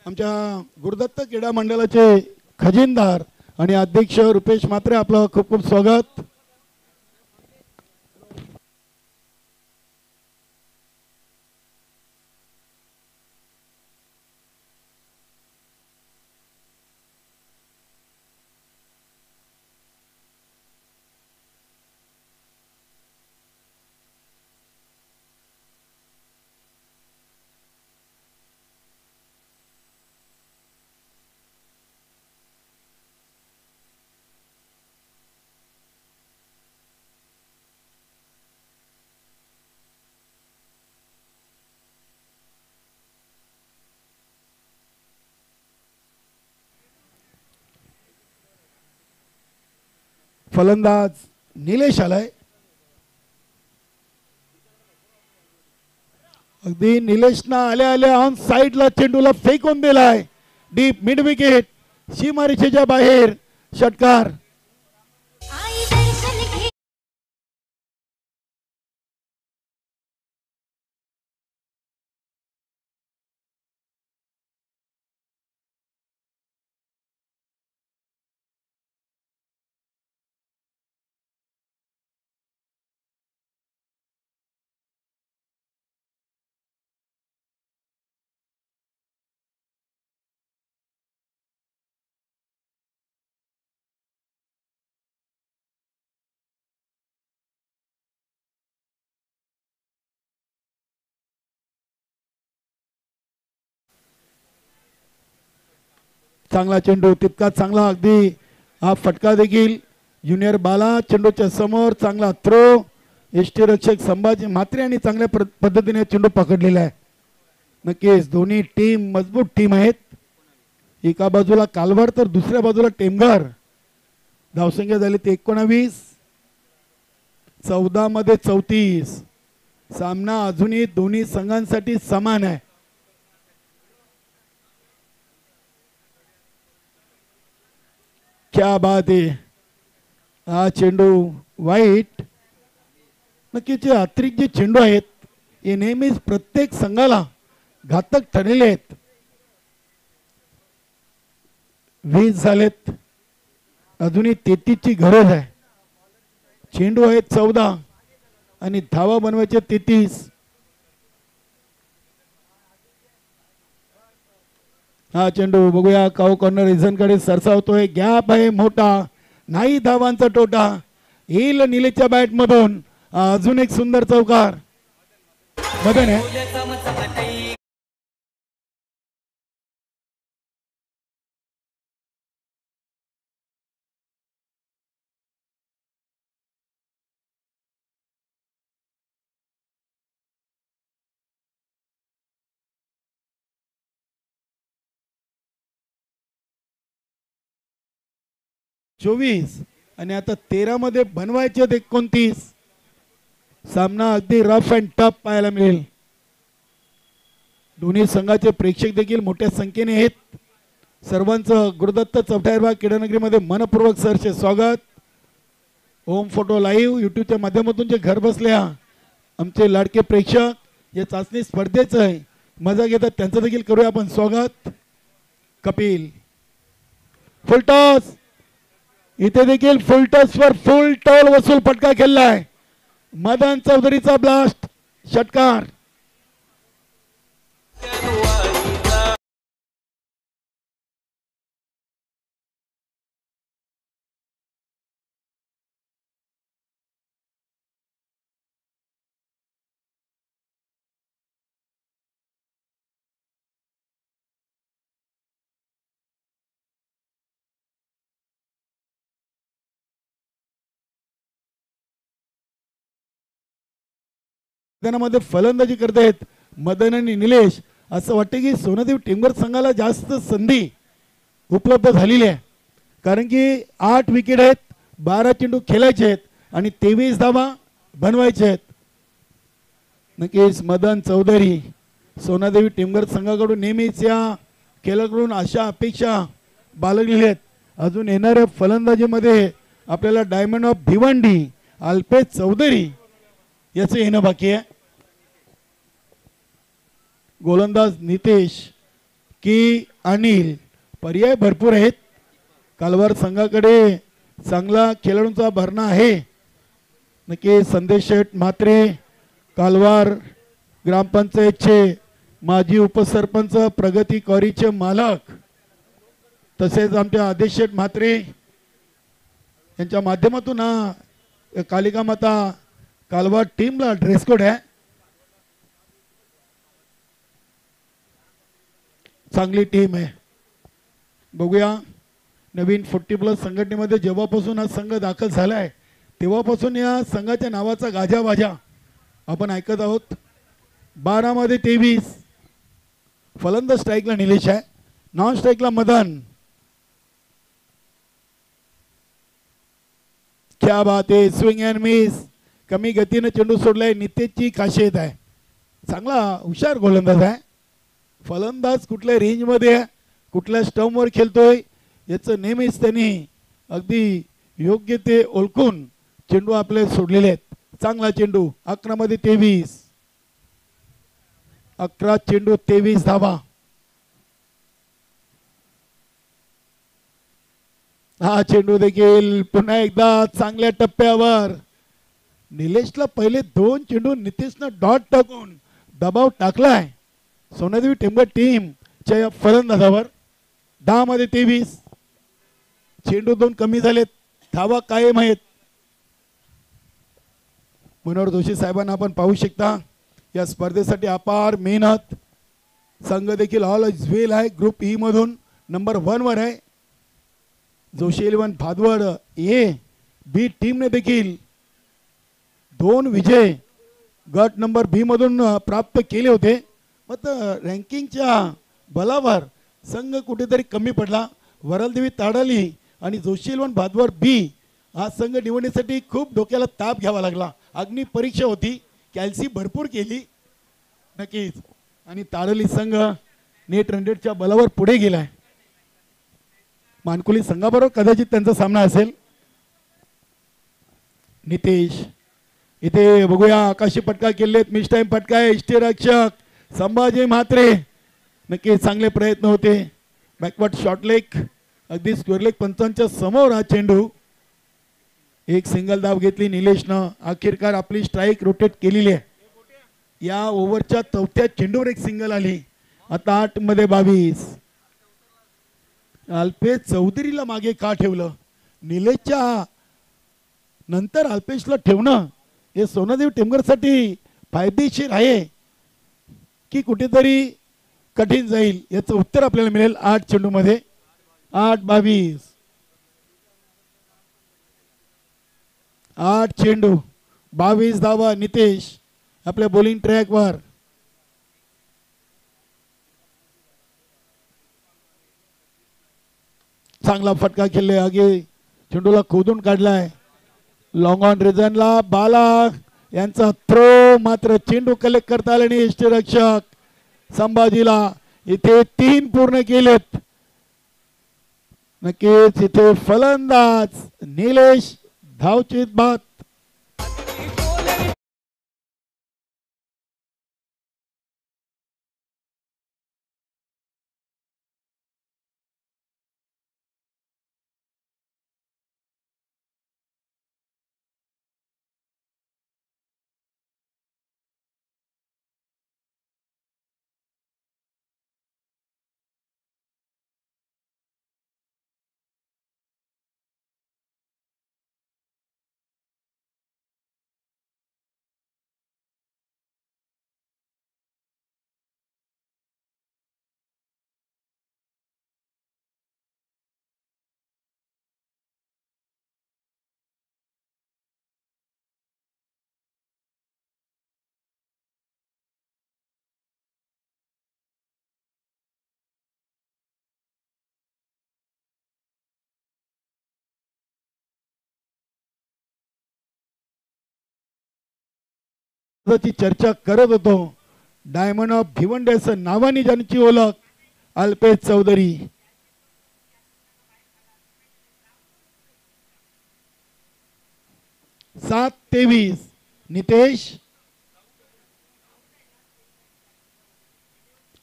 आमच्या गुरुदत्त क्रीडा मंडळाचे खजिनदार आणि अध्यक्ष रुपेश म्हात्रे, आपलं खूप खूप स्वागत. फलंदाज निलेश आलाय. अगदी निलेशना आल्या आल्या ऑन साइडला चेंडूला फेकून दिलाय. डीप मिड विकेट, सीमारेषेच्या बाहेर षटकार. चांगला चेंडू, तितका चांगला अगदी हा फटका देखील. ज्युनियर बाला चेंडूच्या समोर चांगला थ्रो. यष्टीरक्षक संभाजी म्हात्रे यांनी चांगल्या पद्धतीने चेंडू पकडलेला आहे. नक्कीच दोन्ही टीम मजबूत टीम आहेत. एका बाजूला कालवाड तर दुसऱ्या बाजूला टेमघर. धावसंख्या झाली ती 19. 14 मध्ये 34. सामना अजूनही दोन्ही संघांसाठी समान आहे. क्या बात आहे. हा चेंडू वाईट. नक्कीच जे अतिरिक्त जे चेंडू आहेत हे नेहमीच प्रत्येक संघाला घातक ठरलेले आहेत. 20 झालेत, अजूनही 33 ची गरज आहे. चेंडू आहेत 14 आणि धावा बनवायचे 33. हा चेंडू बघूया काऊ कॉर्नर रिझनकडे सरसावतोय. गॅप आहे मोठा, नाही धावांचा टोटा. येईल निलेच्या बॅट मधून अजून एक सुंदर चौकार. मदन आहे. 24 आणि आता 13 मध्ये बनवायचे आहेत 29. सामना अगदी रफ अँड टफ पाहायला मिळेल. दोन्ही संघाचे प्रेक्षक देखील मोठ्या संख्येने आहेत. सर्वांचं गुरुदत्त चौथायरबाग क्रीडानगरीमध्ये मनपूर्वक सरचे स्वागत. होम फोटो लाईव्ह यूट्यूबच्या माध्यमातून जे घर बसल्या आमचे लाडके प्रेक्षक या चाचणी स्पर्धेचं आहे मजा घेतात त्यांचं देखील करूया आपण स्वागत. कपिल फुलटॉस, इथे देखील फुलटॉसवर फुल टॉल वसूल फटका खेळलाय. मदन चौधरीचा ब्लास्ट षटकार. मैदानामध्ये फलंदाजी करतायत मदन आणि निलेश. असं वाटतं की सोनादेव टिंबर संघाला जास्त संधी उपलब्ध झालेली आहे, कारण की 8 विकेट आहेत, 12 चेंडू खेळायचे आहेत आणि 23 धावा बनवायचे आहेत. नक्कीच मदन चौधरी सोनादेवी टिंबर संघाकडून नेहमीच या खेळाकडून अशा अपेक्षा बाळगलेल्या आहेत. अजून येणाऱ्या फलंदाजीमध्ये आपल्याला डायमंड ऑफ भिवंडी अल्पेश चौधरी याचं येणं बाकी आहे. गोलंदाज नितेश की अनिल, पर्याय भरपूर आहेत. कालवार संघाकडे चांगला खेळाडूंचा भरणा आहे. नक्की संदेश शेठ म्हात्रे कालवार ग्रामपंचायतचे माजी उपसरपंच, प्रगती कॉरीचे मालक, तसेच आमच्या आदेश शेठ म्हात्रे यांच्या माध्यमातून हा कालिका माता कालवार टीमला ड्रेस कोड आहे. चांगली टीम आहे. बघूया नवीन 40+ संघटनेमध्ये जेव्हापासून हा संघ दाखल झालाय तेव्हापासून या संघाच्या नावाचा गाजावाजा आपण ऐकत आहोत. 12 मध्ये 23. फलंदाज स्ट्राईकला निलेश आहे, नॉन स्ट्राईकला मदन. क्या बात आहे, स्विंग अँड मिस. कमी गतीने चेंडू सोडलाय. नितेशची खासियत आहे, चांगला हुशार गोलंदाज आहे. फलंदाज कुठल्या रेंजमध्ये कुठल्या स्टंपवर खेळतोय याचं नेहमीच त्यांनी अगदी योग्य ते ओळखून चेंडू आपले सोडलेले आहेत. चांगला चेंडू. 11 मध्ये 23. 11 चेंडू 23 धावा. हा चेंडू देखील पुन्हा एकदा चांगल्या टप्प्यावर. निलेशला पहिले 2 चेंडू नितेशनं डॉट टाकून दबाव टाकलाय सोनादेवी टिंबर टीमच्या या फलंदाजावर. 10 मध्ये 23. चेंडू 2 कमी झालेत, धावा कायम आहेत. मनोहर जोशी साहेबांना आपण पाहू शकता या स्पर्धेसाठी अपार मेहनत. संघ देखील ऑल इज वेल आहे. ग्रुप ई मधून नंबर 1 वर आहे. जोशी 11 भादवड ए बी टीमने देखील 2 विजय गट नंबर बी मधून प्राप्त केले होते. मात्र रँकिंगच्या बलावर संघ कुठेतरी कमी पडला. वरलदेवी ताडाली आणि जोशी 11 भादवड बी हा संघ निवडण्यासाठी खूप डोक्याला ताप घ्यावा लागला. अग्नी परीक्षा होती, कॅल्सी भरपूर केली नक्कीच, आणि ताडली संघ नेट रनरेटच्या बलावर पुढे गेलाय. मानकुली संघाबरोबर कदाचित त्यांचा सामना असेल. नितेश इथे बघूया आकाशी पटका केलेत. मिस टाइम पटका आहे. इष्टरक्षक संभाजी म्हात्रे. नक्की चांगले प्रयत्न होते. बॅकवर्ड शॉर्ट लेग अगदी स्क्वेअर लेग पंचांच्या समोर हा चेंडू. एक सिंगल धाव घेतली निलेशनं. अखेरकार आपली स्ट्राईक रोटेट केलेली आहे. या ओव्हरच्या 4थ्या चेंडूवर एक सिंगल आली. आता 8 मध्ये 22. अल्पेश चौधरीला मागे का ठेवलं? निलेशच्या नंतर अल्पेशला ठेवणं हे सोनादेवी टिंबरसाठी फायदेशीर आहे की कुठेतरी कठीण जाईल याचं उत्तर आपल्याला मिळेल 8 चेंडू मध्ये. 8-22. 8 चेंडू 22 धावा. नितेश आपल्या बॉलिंग ट्रॅकवर. चांगला फटका खेळले. आगे चेंडूला खोदून काढलाय. लॉंग ऑन रिझनला बाला यांचा थ्रो, मात्र चेंडू कलेक्ट करता आला नाही यष्टीरक्षक संभाजीला. इथे 3 पूर्ण केलेत. नक्कीच इथे फलंदाज निलेश धावचीत बाद. ची चर्चा करत होतो. डायमंड ऑफ भिवंडी असं नावाने ज्यांची ओळख अल्पेश चौधरी. सात 23 नितेश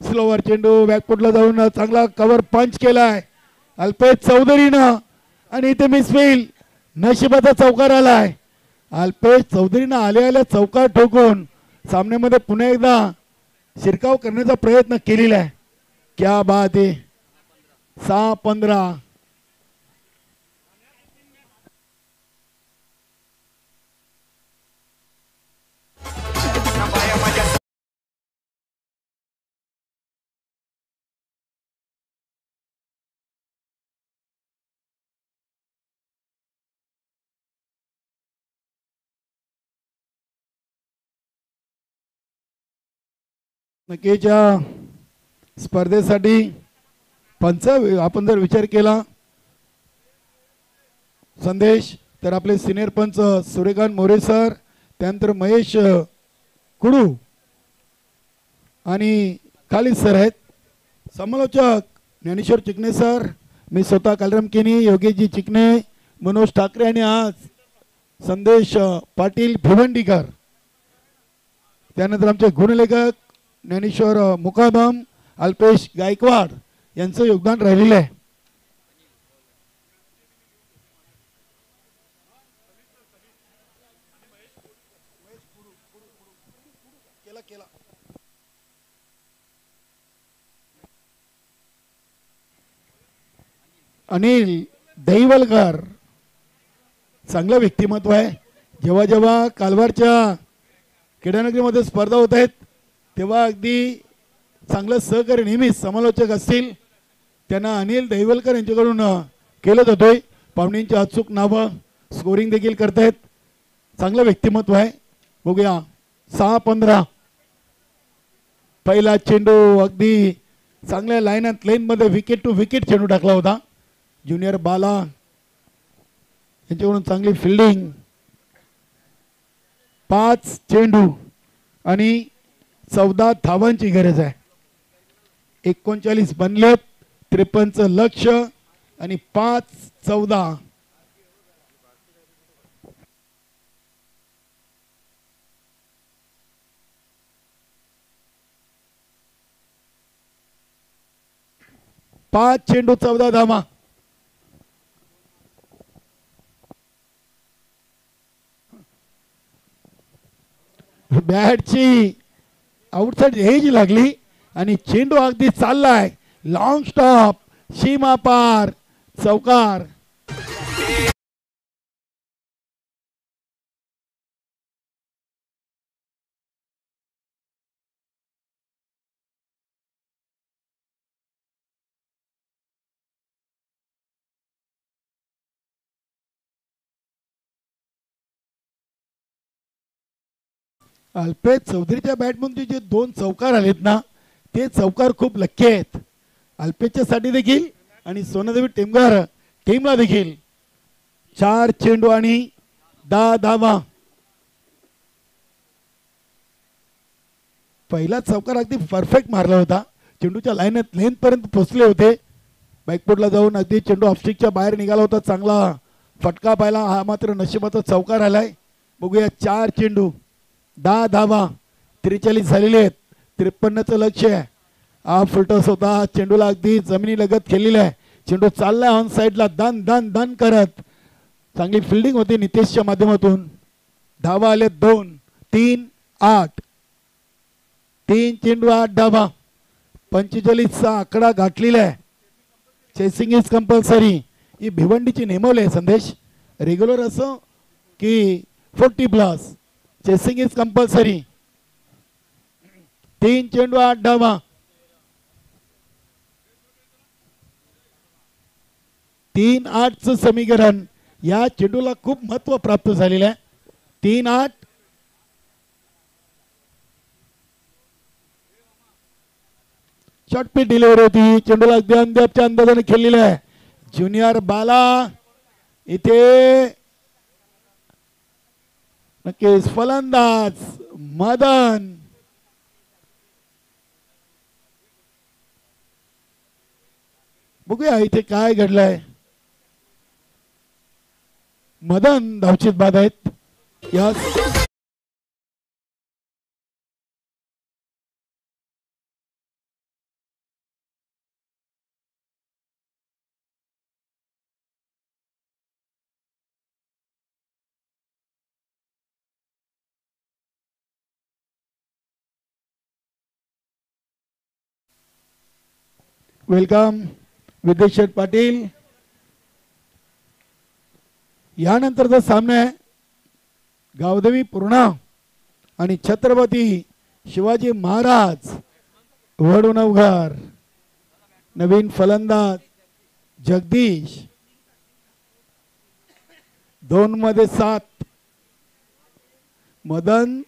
स्लोवर चेंडू बॅकफुटला जाऊन चांगला कव्हर पंच केलाय अल्पेश चौधरीनं आणि इथे मिसफील्ड. नशिबाचा चौकार आलाय. अल्पेश चौधरीनं आल्या चौकार ठोकून सामन्यामध्ये पुन्हा एकदा शिरकाव करण्याचा प्रयत्न केलेला आहे. क्या बात आहे. 6-15. नक्कीच स्पर्धेसाठी पंच आपण जर विचार केला संदेश तर आपले सिनियर पंच सूर्यकांत मोरे सर, त्यानंतर महेश कुडू आणि खालिद सर आहेत. समालोचक ज्ञानेश्वर चिकणे सर, मी स्वतः कालराम केनी, योगेशजी चिकणे, मनोज ठाकरे आणि आज संदेश पाटील भिवंडीकर. त्यानंतर आमचे गुणलेखक ज्ञानेश्वर मुकादम, अल्पेश गायकवाड यांचं योगदान राहिलेलं आहे. अनिल दहिवलकर चांगलं व्यक्तिमत्व आहे. जेव्हा जेव्हा कालवारच्या क्रीडानगरीमध्ये स्पर्धा होत आहेत तेव्हा अगदी चांगलं सहकार्य नेहमीच समालोचक असतील त्यांना अनिल दहिवलकर यांच्याकडून केलं जातोय. पाहुण्यांची अचूक नावं स्कोरिंग देखील करतायत. चांगलं व्यक्तिमत्व आहे. बघूया 6-15. पहिला चेंडू अगदी चांगल्या लाईनमध्ये विकेट टू विकेट चेंडू टाकला होता. ज्युनियर बाला यांच्याकडून चांगली फिल्डिंग. 5 चेंडू आणि 14 धावांची गरज आहे. 39 बनलेत. 53 लक्ष आणि 5-14. पाच चेंडू 14 धावा. बॅटची आउटसाइड एज लागली आणि चेंडू अगदी चाललाय. लॉंग स्टॉप, सीमा पार, चौकार. अल्पेश चौधरीच्या बॅटमधून जे 2 चौकार आलेत ना ते चौकार खूप लक्की आहेत. अल्पेशच्या साठी देखील आणि सोनादेवी टीमला देखील. 4 चेंडू आणि 10 धावा. पहिला चौकार अगदी परफेक्ट मारला होता. चेंडूच्या लेंथ पर्यंत पोहोचले होते. बॅकफुटला जाऊन अगदी चेंडू ऑफस्टिकच्या बाहेर निघाला होता. चांगला फटका पाहिला. हा मात्र नशिबाचा चौकार आलाय. बघूया 4 चेंडू 10 धावा. 43 झालेले आहेत. 53चं लक्ष आहे. हा फुलटॉस होता. चेंडूला अगदी जमिनी लगत खेळलेला आहे. चेंडू चाललाय ऑन साईडला दन दन दन करत. चांगली फिल्डिंग होती नितेशच्या माध्यमातून. धावा आले 2 3 8. 3 चेंडू 8 धावा. 45चा आकडा गाठलेला आहे. Chasing is compulsory. ही भिवंडीची नेमवली आहे संदेश. रेग्युलर असो की 40+, चेसिंग इज कंपल्सरी. 3 चेंडू 8 धावा. 3-8चं समीकरण या चेंडूला खूप महत्व प्राप्त झालेलं आहे. 3-8. शॉर्टपिच डिलिव्हरी होती. चेंडूला अगदी अंदाजच्या अंदाजाने खेळलेला आहे. ज्युनियर बाला इथे नक्कीच फलंदाज मदन. बघूया इथे काय घडलंय. मदन धावचीत बाद आहेत. यस वेलकम विद्युत शेठ पाटील. यानंतरचा सामना आहे गावदेवी पूर्णा आणि छत्रपती शिवाजी महाराज वडुनवघर. नवीन फलंदाज जगदीश. 2 मध्ये 7. मदन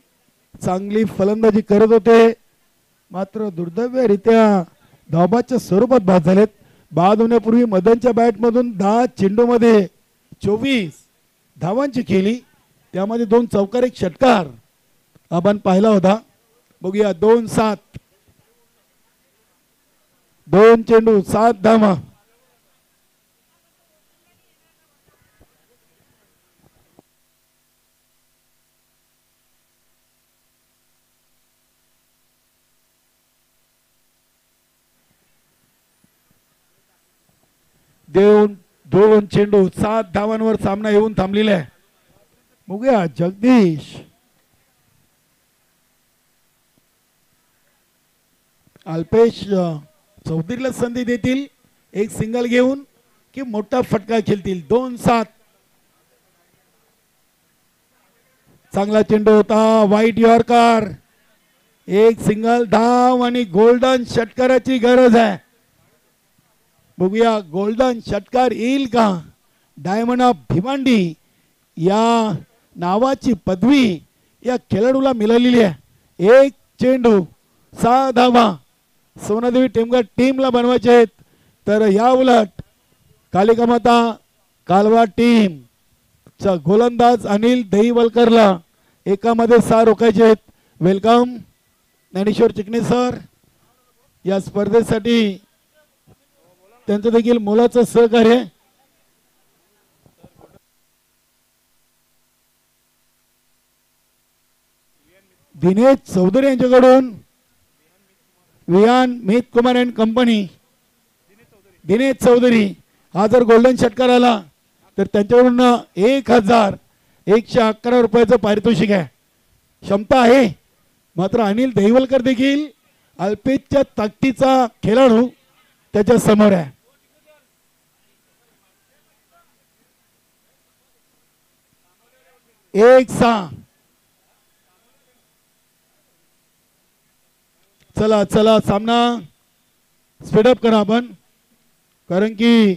चांगली फलंदाजी करत होते मात्र दुर्दैवरित्या धाबाच्या स्वरूपात बाद झालेत. बाद होण्यापूर्वी मदनच्या बॅटमधून 10 चेंडूमध्ये 24 धावांची केली. त्यामध्ये 2 चौकार 1 षटकार आपण पाहिला होता. बघूया 2-7. 2 चेंडू 7 धावा. देऊन 2 चेंडू 7 धावांवर सामना येऊन थांबलेला आहे. बघूया जगदीश. अल्पेश चौधरीला संधी देतील एक सिंगल घेऊन की मोठा फटका खेळतील. 2-7. चांगला चेंडू होता. वाईट यॉर्कर. एक सिंगल धाव आणि गोल्डन षटकाराची गरज आहे. बघूया गोल्डन षटकार येईल का. डायमंड ऑफ भिवंडी या नावाची पदवी या खेळाडूला मिळालेली आहे. 1 चेंडू 6 धावा. सोनादेवी टेमघर टीमला बनवायचे आहेत तर या उलट कालिकामाता कालवा टीम चा गोलंदाज अनिल दहीवलकरला एकामध्ये 6 रोखायचे आहेत. Welcome Dnyaneshwar Chikane sir. या स्पर्धेसाठी त्यांचं देखील मोलाचं सहकार्य. दिनेश चौधरी यांच्याकडून विहान मित कुमार अँड कंपनी. दिनेश चौधरी हा जर गोल्डन षटकार आला तर त्यांच्याकडून 1111 रुपयाचं पारितोषिक आहे. क्षमता आहे मात्र अनिल दहिवलकर देखील अल्पेशच्या ताकदीचा खेळाडू त्याच्या समोर आहे. एक 6. चला चला सामना स्पीडअप करा आपण कारण की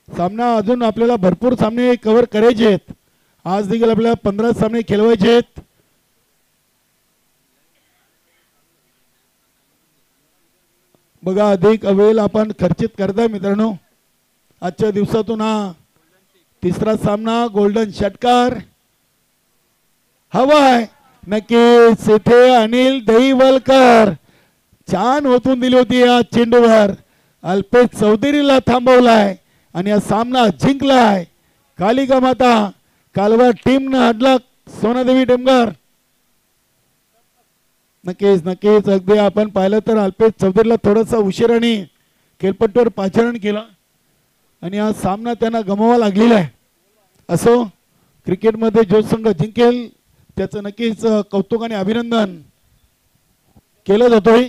सामना अजून आपल्याला भरपूर सामने कव्हर करायचे आहेत. आज देखील आपल्याला 15 सामने खेळवायचे आहेत. बघा अधिक वेळ आपण खर्चित करताय मित्रांनो. आजच्या दिवसातून हा तिसरा सामना गोल्डन षटकार हवाय नक्कीच इथे अनिल दहिवलकर छान ओतून दिली होती या चेंडूवर अल्पेश चौधरीला थांबवलाय आणि हा सामना जिंकलाय कालिका माता कालवा टीम न हडला सोनादेवी टेमघर नक्कीच अगदी आपण पाहिलं तर अल्पेश चौधरीला थोडासा उशिराने खेळपट्टीवर पाचारण केलं आणि हा सामना त्यांना गमवावा लागलेला आहे असो क्रिकेटमध्ये जो संघ जिंकेल त्याचं नक्कीच कौतुक आणि अभिनंदन केलं जातोय